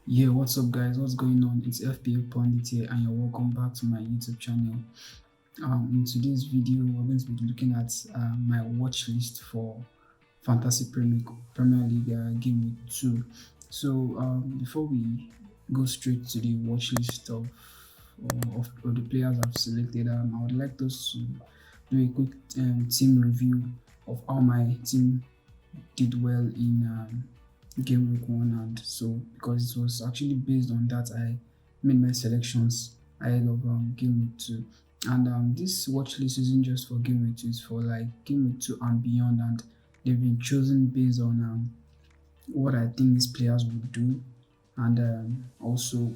Yeah, what's up, guys? What's going on? It's FPL Pundit here, and you're welcome back to my YouTube channel. In today's video, we're going to be looking at my watch list for Fantasy Premier League Game Week 2. So, before we go straight to the watch list of the players I've selected, I would like us to do a quick team review of how my team did well in game week 1, and so because it was actually based on that I made my selections ahead of game week 2. And this watch list isn't just for game week 2, it's for like game week 2 and beyond, and they've been chosen based on what I think these players would do, and also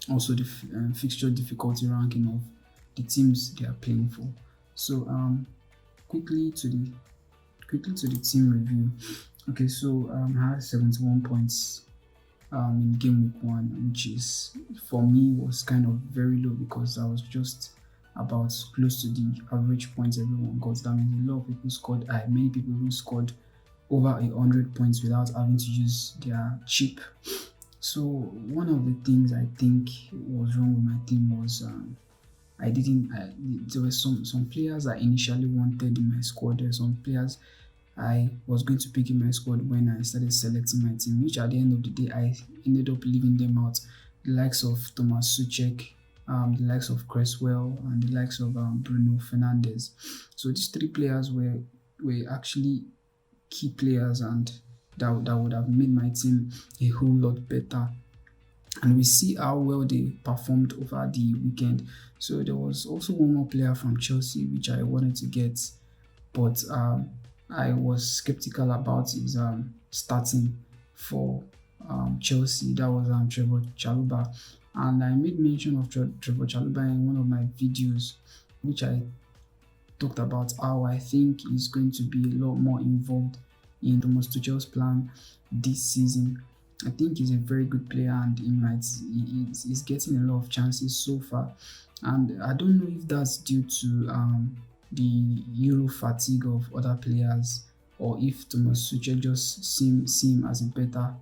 the fixture difficulty ranking of the teams they are playing for. So quickly to the team review. Okay, so I had 71 points in game week 1, which is for me was kind of very low because I was just about close to the average points everyone got. That means a lot of people scored high. Many people who scored over 100 points without having to use their chip. So one of the things I think was wrong with my team was there were some players I initially wanted in my squad. There were some players I was going to pick in my squad when I started selecting my team, which at the end of the day I ended up leaving them out. The likes of Thomas Suchek, the likes of Cresswell, and the likes of Bruno Fernandes. So these three players were actually key players, and that would have made my team a whole lot better. And we see how well they performed over the weekend. So there was also one more player from Chelsea which I wanted to get, but I was skeptical about his starting for Chelsea. That was Trevoh Chalobah, and I made mention of Trevoh Chalobah in one of my videos, which I talked about how I think he's going to be a lot more involved in Thomas Tuchel's plan this season. I think he's a very good player, and he's getting a lot of chances so far. And I don't know if that's due to the Euro fatigue of other players, or if Thomas Tuchel just see him as a better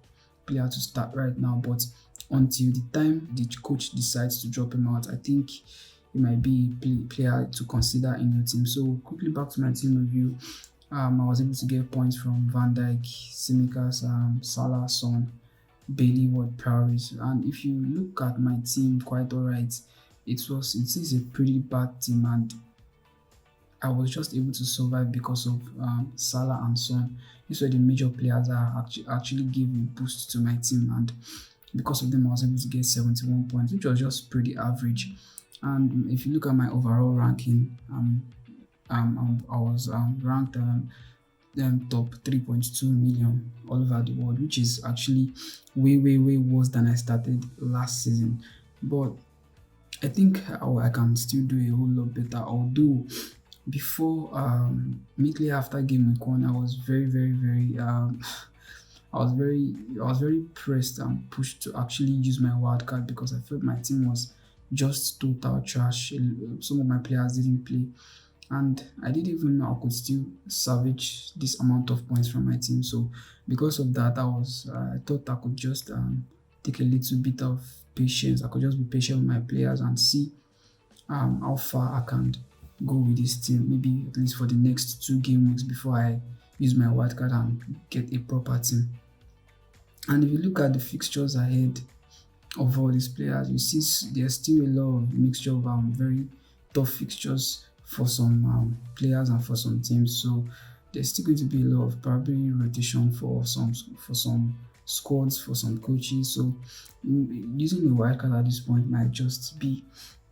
player to start right now. But until the time the coach decides to drop him out, I think he might be a player to consider in your team. So quickly back to my team review. I was able to get points from Van Dijk, Tsimikas, Salah, Son, Bailey, Ward, Prowse. And if you look at my team, quite alright. It is a pretty bad team, and I was just able to survive because of Salah and Son. These were the major players that actually gave a boost to my team, and because of them, I was able to get 71 points, which was just pretty average. And if you look at my overall ranking, I was ranked top 3.2 million all over the world, which is actually way worse than I started last season. But I think I can still do a whole lot better. Although before immediately after game week 1, I was very I was very pressed and pushed to actually use my wild card because I felt my team was just total trash. Some of my players didn't play, and I didn't even know I could still salvage this amount of points from my team. So because of that, I thought I could just take a little bit of patience. I could just be patient with my players and see how far I can go with this team. Maybe at least for the next 2 game weeks before I use my wildcard and get a proper team. And if you look at the fixtures ahead of all these players, you see there's still a lot of mixture of very tough fixtures for some players and for some teams. So there's still going to be a lot of probably rotation for some squads, for some coaches. So using the wildcard at this point might just be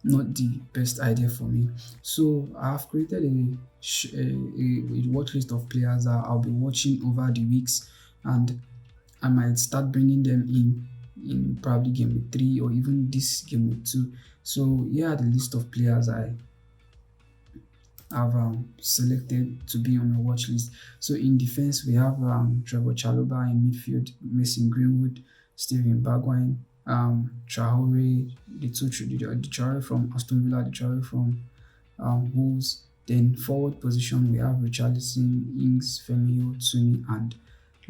not the best idea for me. So I've created a watch list of players that I'll be watching over the weeks, and I might start bringing them in probably game week 3 or even this game week 2. So here are the list of players I have selected to be on my watch list. So in defense, we have Trevoh Chalobah; in midfield, Mason Greenwood, Steven Bergwijn, Traore, the Traore from Aston Villa, the Traore from Wolves. Then forward position, we have Richarlison, Ings, Firmino, Tuni, and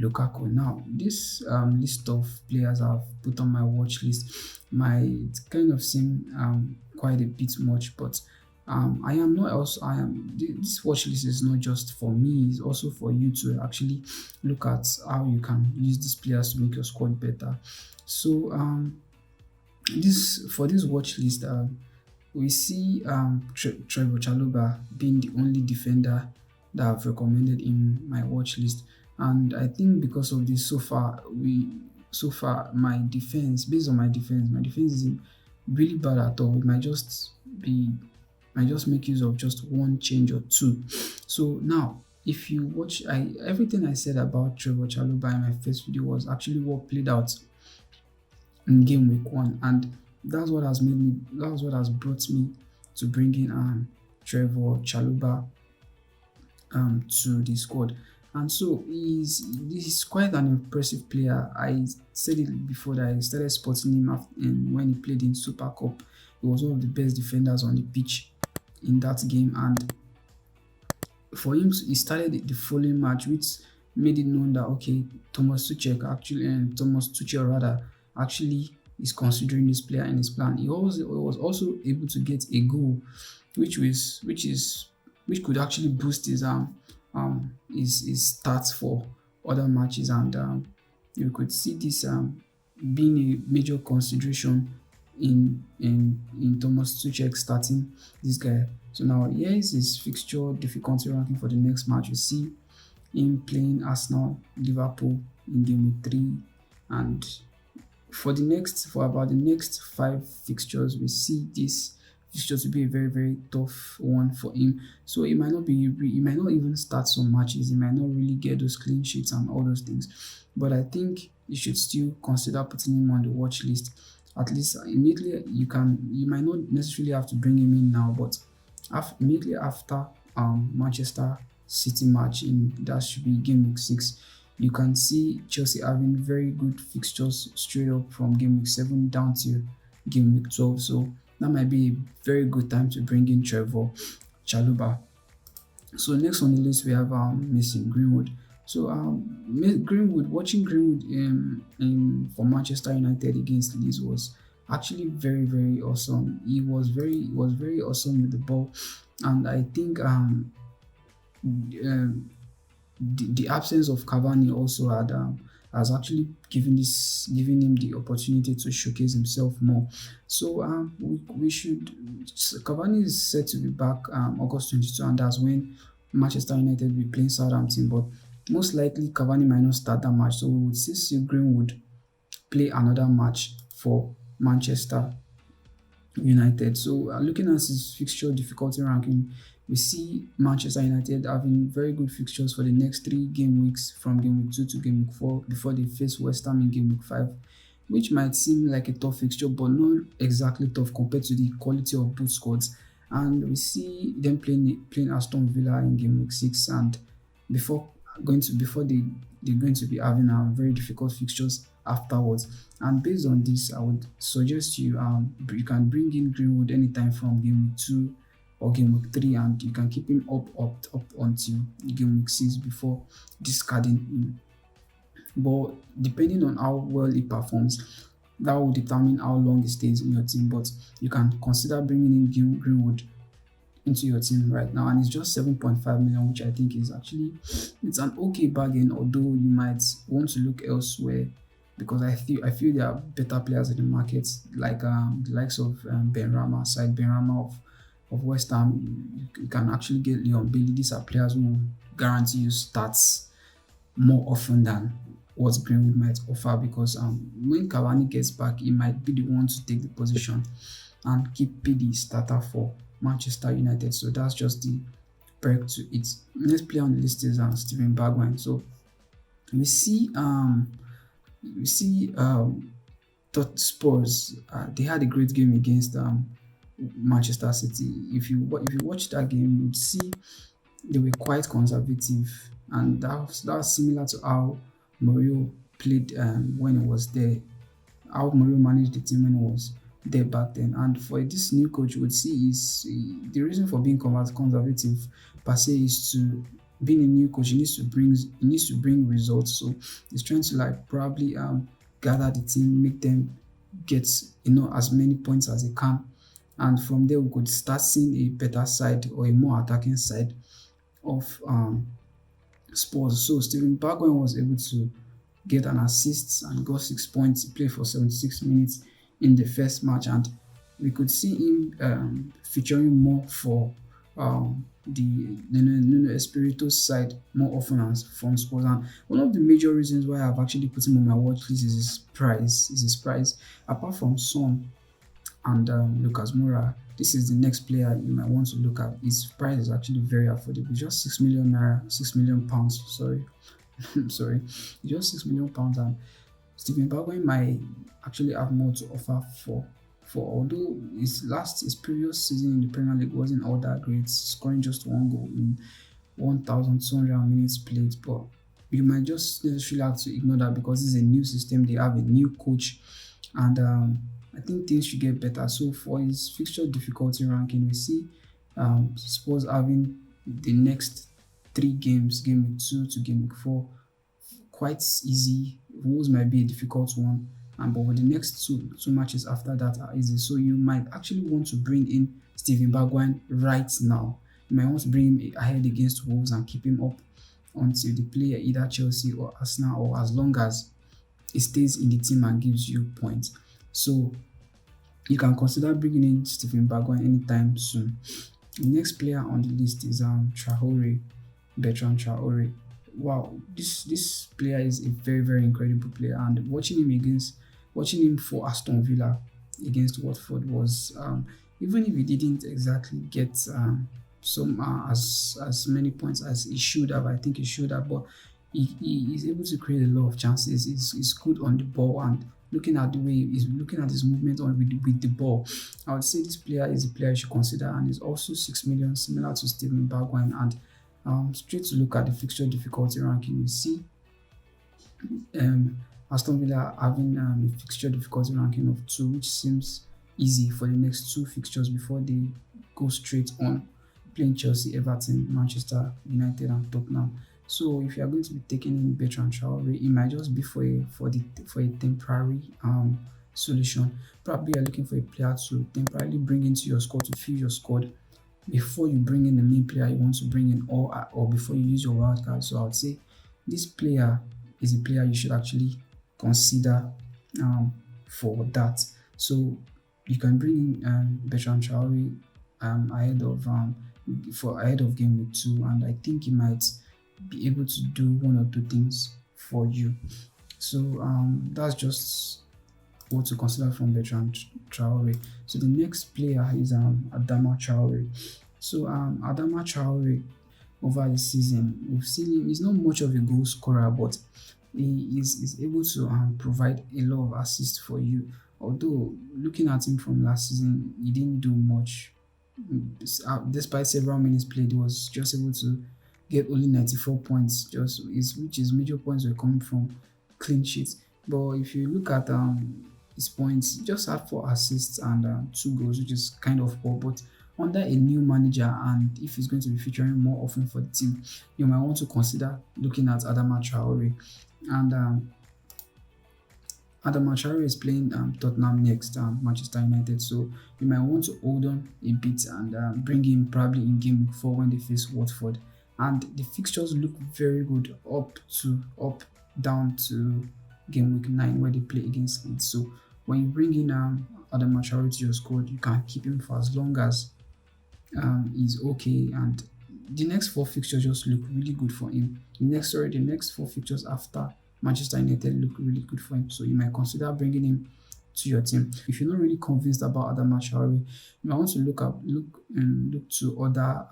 Lukaku. Now, this list of players I've put on my watch list might kind of seem quite a bit much, but I am not also I am this watch list is not just for me; it's also for you to actually look at how you can use these players to make your squad better. So this for this watch list, we see Trevoh Chalobah being the only defender that I've recommended in my watch list, and I think because of this, so far my defense, based on my defense isn't really bad at all. It be might just make use of just one change or two. So now, if you watch, I everything I said about Trevoh Chalobah in my first video was actually what played out in game week one, and that's what has brought me to bring in Trevoh Chalobah to the squad. And so he's quite an impressive player. I said it before that I started spotting him when he played in Super Cup. He was one of the best defenders on the pitch in that game, and for him, he started the following match, which made it known that okay, Thomas Tuchel rather actually is considering this player in his plan. He was also able to get a goal, which could actually boost his stats for other matches, and you could see this being a major consideration in Thomas Tuchel starting this guy. So now here is his fixture difficulty ranking for the next match. You see him playing Arsenal, Liverpool in game week 3, and for about the next 5 fixtures, we see this fixture to be a very very tough one for him. So he might not even start some matches. He might not really get those clean sheets and all those things. But I think you should still consider putting him on the watch list. At least immediately you might not necessarily have to bring him in now, but immediately after Manchester City match in that should be game week 6, you can see Chelsea having very good fixtures straight up from game week 7 down to game week 12. So that might be a very good time to bring in Trevoh Chalobah. So next on the list we have Mason Greenwood. So watching Greenwood for Manchester United against Leeds was actually very very awesome. He was very awesome with the ball, and I think the absence of Cavani also has actually given him the opportunity to showcase himself more. So we should Cavani is set to be back August 22, and that's when Manchester United will be playing Southampton. But most likely Cavani might not start that match, so we would still see Greenwood play another match for Manchester United. So looking at his fixture difficulty ranking, we see Manchester United having very good fixtures for the next 3 game weeks from game week 2 to game week 4 before they face West Ham in game week 5, which might seem like a tough fixture but not exactly tough compared to the quality of both squads. And we see them playing Aston Villa in game week 6, and before they're going to be having very difficult fixtures afterwards. And based on this, I would suggest you can bring in Greenwood anytime from game week 2 or game week 3, and you can keep him up until game week 6 before discarding him. But depending on how well he performs, that will determine how long he stays in your team. But you can consider bringing in Greenwood into your team right now, and it's just 7.5 million, which I think is actually it's an okay bargain. Although you might want to look elsewhere, because I feel there are better players in the market, like the likes of Ben Rama of West Ham. You can actually get Leon Bailey. These are players who guarantee you starts more often than what Greenwood might offer, because when Cavani gets back, he might be the one to take the position and keep the starter for Manchester United. So that's just the perk to it. Next player on the list is Steven Bergwijn. So we see Spurs. They had a great game against Manchester City. If you watch that game, you'd see they were quite conservative, and that's similar to how Mourinho played when he was there. How Mourinho managed the team when he was there back then. And for this new coach, you would see is the reason for being conservative per se is to being a new coach, he needs to bring results. So he's trying to like probably gather the team, make them get as many points as they can, and from there we could start seeing a better side or a more attacking side of Spurs. So Steven Bergwijn was able to get an assist and got 6 points. He played for 76 minutes in the first match, and we could see him featuring more for the Nuno Espirito's side more often as from Spurs. And one of the major reasons why I've actually put him on my watch list is his price. Apart from Son and Lucas Moura, this is the next player you might want to look at. His price is actually very affordable, just 6 million naira, 6 million pounds. Sorry, I'm sorry, just 6 million pounds, and Steven Bergwijn might actually have more to offer for although his previous season in the Premier League wasn't all that great, scoring just one goal in 1,200 minutes played, but you might just necessarily have to ignore that because it's a new system. They have a new coach, and I think things should get better. So for his fixture difficulty ranking, we see Spurs having the next three games, game week 2 to game week 4, quite easy. Wolves might be a difficult one, and but with the next two matches after that are easy. So you might actually want to bring in Steven Bergwijn right now. You might want to bring him ahead against Wolves and keep him up until they play either Chelsea or Arsenal, or as long as he stays in the team and gives you points. So you can consider bringing in Steven Bergwijn anytime soon. The next player on the list is Bertrand Traore. Wow, this player is a very, very incredible player, and watching him for Aston Villa against Watford was even if he didn't exactly get some as many points as he should have. I think he should have, but he is able to create a lot of chances. He's good on the ball, and looking at the way he's looking at his movement on with the ball, I would say this player is a player you should consider, and is also 6 million, similar to Steven Bergwijn. And straight to look at the fixture difficulty ranking, you see Aston Villa having a fixture difficulty ranking of 2, which seems easy for the next 2 fixtures before they go straight on playing Chelsea, Everton, Manchester United, and Tottenham. So if you are going to be taking in Bertrand Traore, it might just be for a temporary solution. Probably you're looking for a player to temporarily bring into your squad to fill your squad before you bring in the main player you want to bring in, or before you use your wild card. So I would say this player is a player you should actually consider for that. So you can bring in Bertrand Traore ahead of game week 2, and I think he might be able to do one or two things for you. So that's just what to consider from Bertrand Traore. So the next player is Adama Traore. So Adama Traore, over the season, we've seen him. He's not much of a goal scorer, but he is able to provide a lot of assists for you. Although looking at him from last season, he didn't do much. Despite several minutes played, he was just able to get only 94 points, which his major points were coming from clean sheets. But if you look at his points, he just had 4 assists and 2 goals, which is kind of poor. But under a new manager, and if he's going to be featuring more often for the team, you might want to consider looking at Adama Traore. And Adama Traore is playing Tottenham next, Manchester United. So you might want to hold on a bit and bring him probably in game week 4 when they face Watford. And the fixtures look very good up down to game week 9 where they play against Leeds. So when you bring in Adama Traore to your squad, you can keep him for as long as he's okay. And the next 4 fixtures just look really good for him. The next 4 fixtures after Manchester United look really good for him. So you might consider bringing him to your team. If you're not really convinced about Adama Traore, you might want to look to other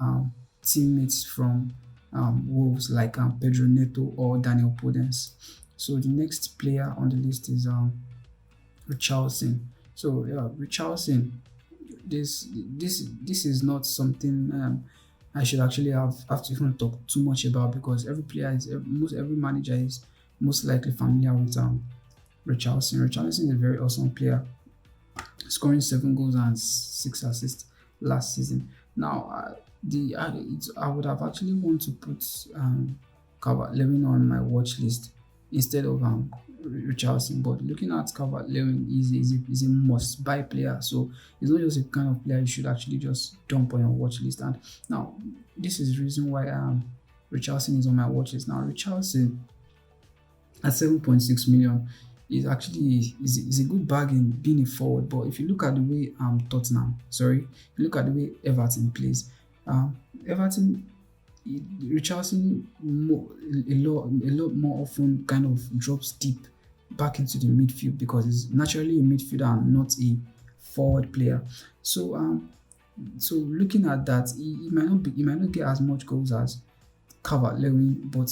teammates from Wolves like Pedro Neto or Daniel Podence. So the next player on the list is Richarlison. So yeah, Richarlison. This is not something I should actually have to even talk too much about, because every manager is most likely familiar with Richarlison. Richarlison is a very awesome player, scoring 7 goals and 6 assists last season. Now, I would have actually want to put Calvert-Lewin on my watch list instead of Richarlison. But looking at Calvert-Lewin is a must buy player, so it's not just a kind of player you should actually just dump on your watch list. And now this is the reason why Richarlison is on my watch list. Now Richarlison at 7.6 million is a good bargain being a forward. But if you look at the way if you look at the way Everton plays, Everton Richardson a lot more often kind of drops deep back into the midfield because he's naturally a midfielder and not a forward player. So looking at that, he might not get as much goals as Calvert-Lewin, but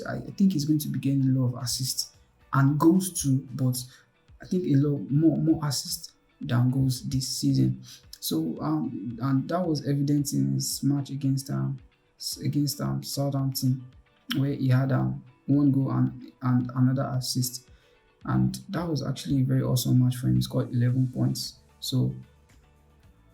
I think he's going to be getting a lot of assists and goals too. But I think a lot more assists than goals this season. So and that was evident in his match against Southampton, where he had one goal and another assist, and that was actually a very awesome match for him. He scored 11 points. So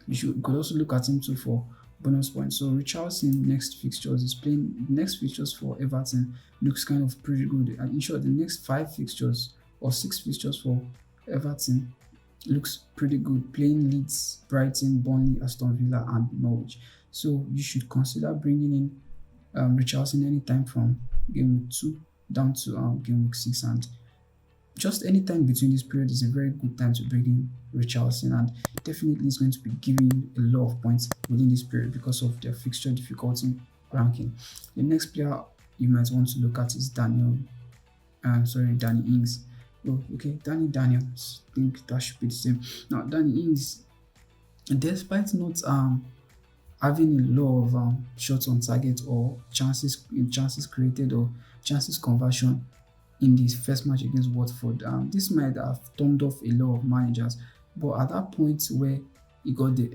you could also look at him too for bonus points. So Richarlison next fixtures for Everton looks kind of pretty good. And in short, the next 5 fixtures or 6 fixtures for Everton looks pretty good. Playing Leeds, Brighton, Burnley, Aston Villa, and Norwich. So you should consider bringing in Richarlison anytime from game week 2 down to game week 6, and just any time between this period is a very good time to bring in Richarlison, and definitely is going to be giving you a lot of points within this period because of their fixture difficulty ranking. The next player you might want to look at is Danny Ings. Oh, okay, Danny Daniels. I think that should be the same. Now, Danny Ings, despite not having a lot of shots on target or chances created or chances conversion in the first match against Watford, this might have turned off a lot of managers. But at that point where he got the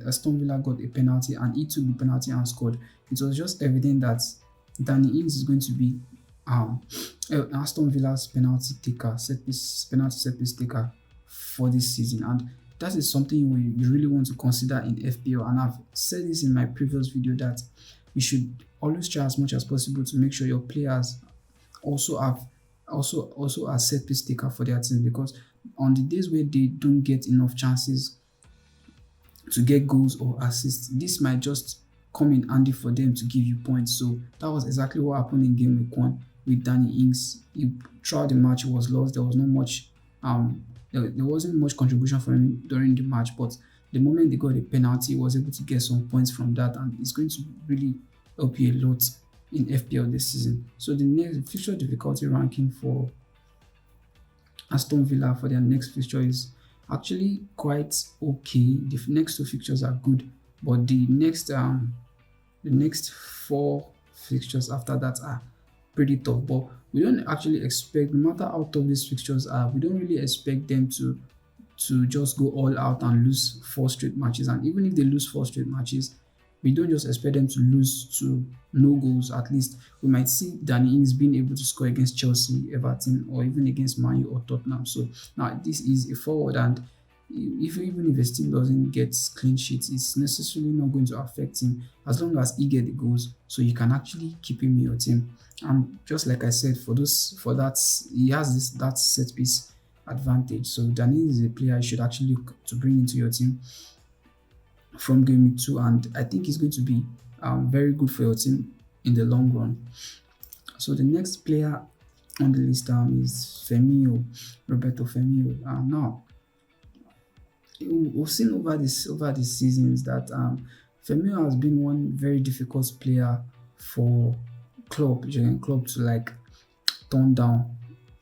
Aston Villa got a penalty and he took the penalty and scored, it was just evident that Danny Ings is going to be Aston Villa's penalty set piece taker for this season, and that is something you really want to consider in FPL. And I've said this in my previous video that you should always try as much as possible to make sure your players also are set piece taker for their team, because on the days where they don't get enough chances to get goals or assists, this might just come in handy for them to give you points. So that was exactly what happened in game week 1 with Danny Ings. Throughout the match, he was lost. There was no much there wasn't much contribution from him during the match, but the moment they got a penalty, he was able to get some points from that, and it's going to really help you a lot in FPL this season. So the next fixture difficulty ranking for Aston Villa for their next fixture is actually quite okay. The next 2 fixtures are good, but the next 4 fixtures after that are pretty tough. But we don't actually expect, no matter how tough these fixtures are, we don't really expect them to just go all out and lose 4 straight matches. And even if they lose 4 straight matches, we don't just expect them to lose to no goals. At least we might see Danny Ings being able to score against Chelsea, Everton, or even against Man U or Tottenham. So now this is a forward, and even if his team doesn't get clean sheets, it's necessarily not going to affect him as long as he get the goals, so you can actually keep him in your team. And just like I said, he has that set piece advantage. So Danny is a player you should actually look to bring into your team from game week 2, and I think he's going to be very good for your team in the long run. So the next player on the list is Roberto Firmino. Now we've seen over the seasons that Firmino has been one very difficult player for Jurgen Klopp to turn down,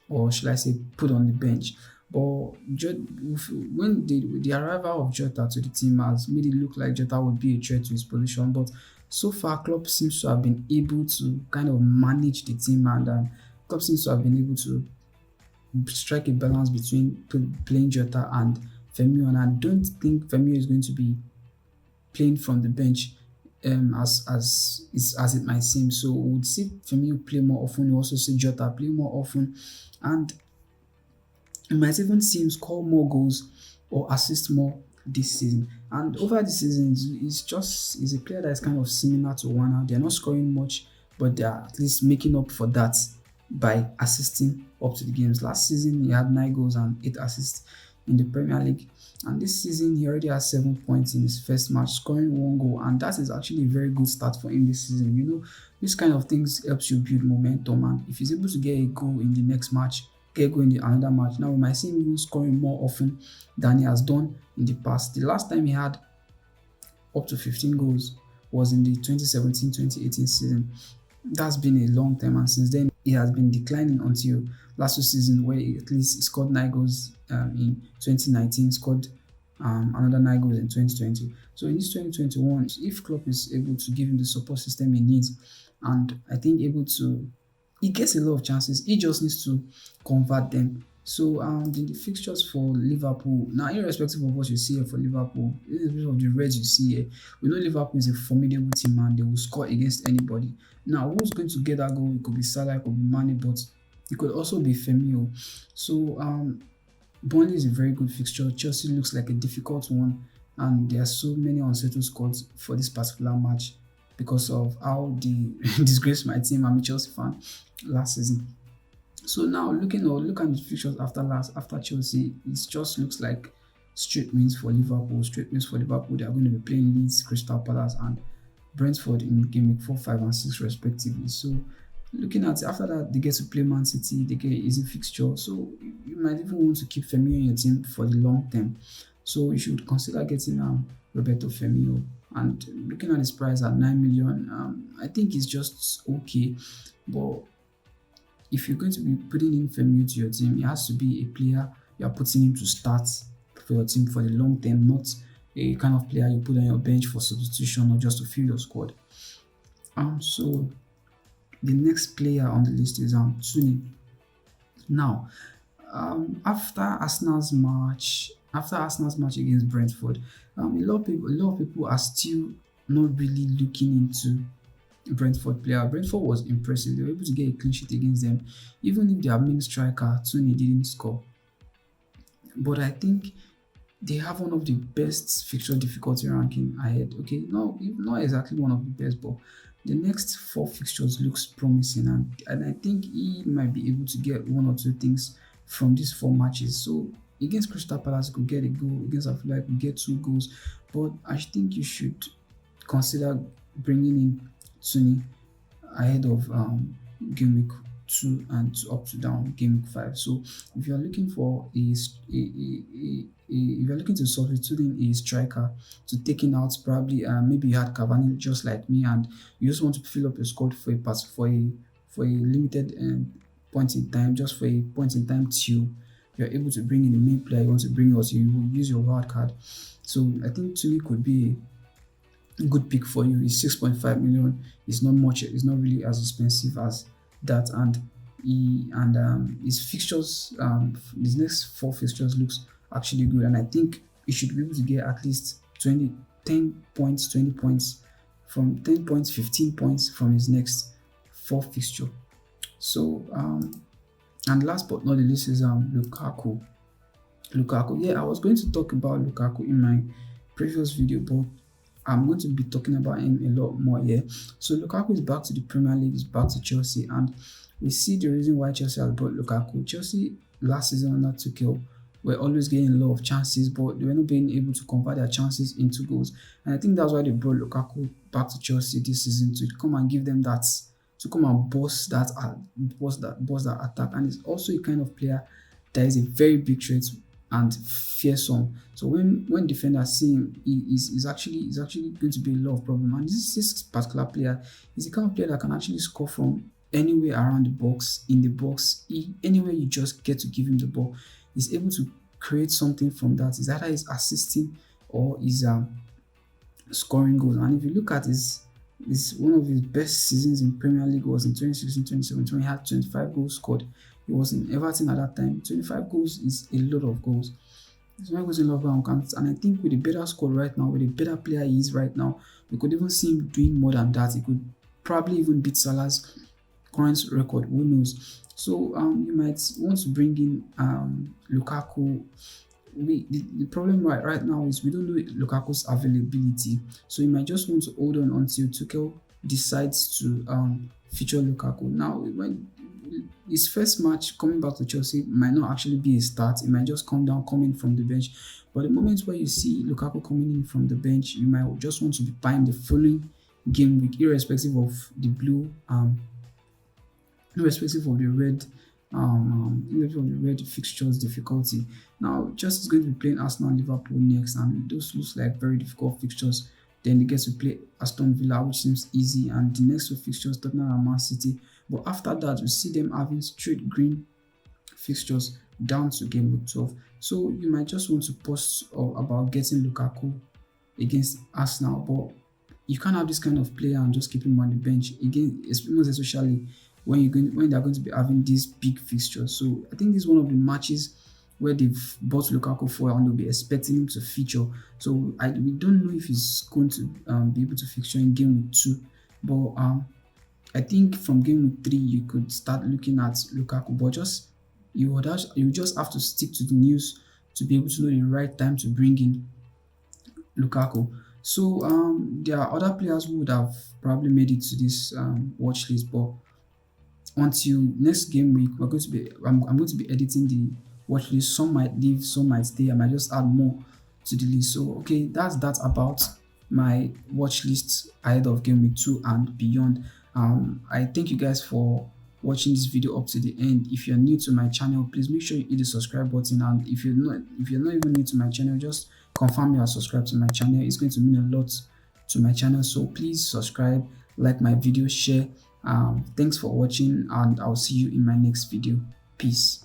or should I say put on the bench. But when the arrival of Jota to the team has made it look like Jota would be a threat to his position, but so far Klopp seems to have been able to kind of manage the team, and Klopp seems to have been able to strike a balance between playing Jota and Firmino, and I don't think Firmino is going to be playing from the bench as it might seem. So we would see Firmino play more often. We also see Jota play more often, and you might even see him score more goals or assist more this season. And over the season, is a player that is kind of similar to Warner. They're not scoring much, but they are at least making up for that by assisting up to the games. Last season, he had 9 goals and 8 assists in the Premier League. And this season, he already has 7 points in his first match, scoring 1 goal. And that is actually a very good start for him this season. This kind of things helps you build momentum. And if he's able to get a goal in the next match, get a goal in the another match, now we might see him scoring more often than he has done in the past. The last time he had up to 15 goals was in the 2017-2018 season. That's been a long time, and since then he has been declining until last season, where at least he scored 9 goals in 2019, scored another 9 goals in 2020. So in this 2021, if Klopp is able to give him the support system he needs, and I think he gets a lot of chances. He just needs to convert them. So the fixtures for Liverpool now, irrespective of what you see here for Liverpool, irrespective of the reds you see here, we know Liverpool is a formidable team and they will score against anybody. Now, who's going to get that goal? It could be Salah, it could be Mane, but it could also be Firmino. So Burnley is a very good fixture. Chelsea looks like a difficult one, and there are so many unsettled scores for this particular match because of how they disgraced my team. I'm a Chelsea fan last season. So now look at the fixtures after Chelsea, it just looks like straight wins for Liverpool. Straight wins for Liverpool. They are going to be playing Leeds, Crystal Palace, and Brentford in Gameweek 4, 5, and 6 respectively. So looking at it, after that, they get to play Man City. They get an easy fixture. So you might even want to keep Firmino in your team for the long term. So you should consider getting Roberto Firmino. And looking at his price at 9 million, I think it's just okay, but if you're going to be putting in Firmino to your team, it has to be a player you are putting him to start for your team for the long term, not a kind of player you put on your bench for substitution or just to fill your squad. So the next player on the list is Tuni. Now, after Arsenal's match against Brentford, a lot of people are still not really looking into Brentford player. Brentford was impressive. They were able to get a clean sheet against them, even if their main striker Tony didn't score. But I think they have one of the best fixture difficulty ranking ahead. Okay, no, not exactly one of the best, but the next 4 fixtures looks promising, and I think he might be able to get 1 or 2 things from these 4 matches. So against Crystal Palace, he could get a goal. Against Arsenal, he could get 2 goals. But I think you should consider bringing in Tuni ahead of Gameweek 2 and up to down Gameweek 5. So if you are looking for if you're looking to substitute in a striker to taking out, probably maybe you had Cavani just like me, and you just want to fill up your squad for a limited point in time, just for a point in time till you're able to bring in the main player you want to bring, or you will use your wild card. So I think Tuni could be good pick for you. It's 6.5 million. It's not much. It's not really as expensive as that, and his fixtures, his next 4 fixtures looks actually good, and I think he should be able to get at least 10 points, 20 points from 10 points, 15 points from his next 4 fixture. So and last but not the least is Lukaku. Yeah, I was going to talk about Lukaku in my previous video, but I'm going to be talking about him a lot more here. So Lukaku is back to the Premier League, is back to Chelsea, and we see the reason why Chelsea has brought Lukaku. Chelsea last season under Tuchel were always getting a lot of chances, but they were not being able to convert their chances into goals. And I think that's why they brought Lukaku back to Chelsea this season, to come and give them that, to come and boss that attack. And he's also a kind of player that is a very big threat and fearsome. So when defenders see him, he's actually going to be a lot of problem. And this particular player is the kind of player that can actually score from anywhere around the box, in the box, anywhere you just get to give him the ball. He's able to create something from that. It's either he's assisting or he's scoring goals. And if you look at his one of his best seasons in Premier League was in 2016-2017 when he had 25 goals scored. He was in Everton at that time. 25 goals is a lot of goals. 25 goals is a lot of goals. And I think with a better squad right now, with a better player he is right now, we could even see him doing more than that. He could probably even beat Salah's current record. Who knows? So you might want to bring in Lukaku the problem right now is we don't know Lukaku's availability, so you might just want to hold on until Tuchel decides to feature Lukaku. Now, when his first match coming back to Chelsea might not actually be a start, it might just come down coming from the bench. But the moment where you see Lukaku coming in from the bench, you might just want to be buying the following game week, irrespective of the blue, irrespective of the red, irrespective of the red fixtures difficulty. Now, Chelsea is going to be playing Arsenal and Liverpool next, and those looks like very difficult fixtures. Then they get to play Aston Villa, which seems easy, and the next two fixtures, Tottenham and Man City. But after that, we see them having straight green fixtures down to game week 12. So you might just want to post about getting Lukaku against Arsenal, but you can't have this kind of player and just keep him on the bench again, most especially when they're going to be having these big fixtures. So I think this is one of the matches where they've bought Lukaku for and they'll be expecting him to feature. So we don't know if he's going to be able to feature in game week 2, but I think from game week 3 you could start looking at Lukaku, but you just have to stick to the news to be able to know the right time to bring in Lukaku. So there are other players who would have probably made it to this watch list, but until next game week, I'm going to be editing the watch list. Some might leave, some might stay. I might just add more to the list. So okay, that's that about my watch list ahead of game week 2 and beyond. I thank you guys for watching this video up to the end. If you're new to my channel, please make sure you hit the subscribe button, and if you're not even new to my channel, just confirm you are subscribed to my channel. It's going to mean a lot to my channel, so please subscribe, like my video, share. Thanks for watching, and I'll see you in my next video. Peace.